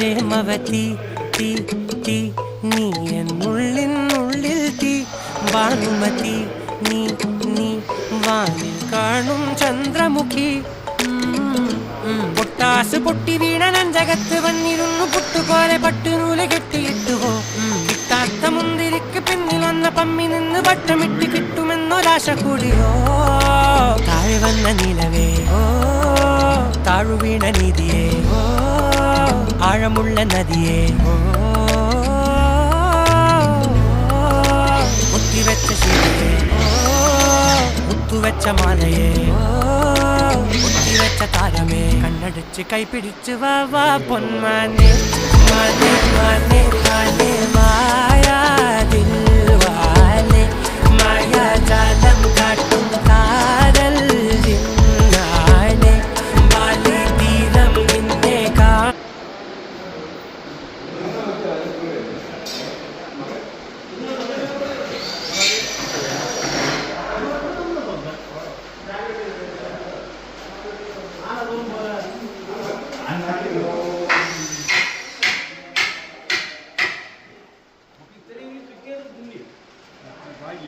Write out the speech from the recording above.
പ്രേമവതി തീ തീ നീ എന്നുള്ളിനുള്ളിൽ തീ ഭാനുമതി നീ നീ വാനിൽ കാണും ചന്ദ്രമുഖി പൊട്ടാസ് പൊട്ടി വീണ നഞ്ചകത്ത് വന്നിരുന്നു പുട്ടുപോലെ പട്ടുനൂല് കെട്ടിയിട്ടുവോ കിട്ടാത്ത മുന്തിരിക്ക് പിന്നിൽ വന്ന പമ്മി നിന്ന് പട്ടമിട്ട് കിട്ടുമെന്നൊരാശ കൂടിയോ താഴെ വന്ന നിലവേ താഴു വീണ നീതിയേ ആഴമുള്ള നദിയേ ഒത്തിവെച്ച ശിലയേ മുത്തുവെച്ച മാലയേ ഒത്തിവെച്ച താരമേ കണ്ണടച്ച് കൈപിടിച്ച് വാ വാ പൊന്മാനേ മാനേ മാനേ മാനേ വാ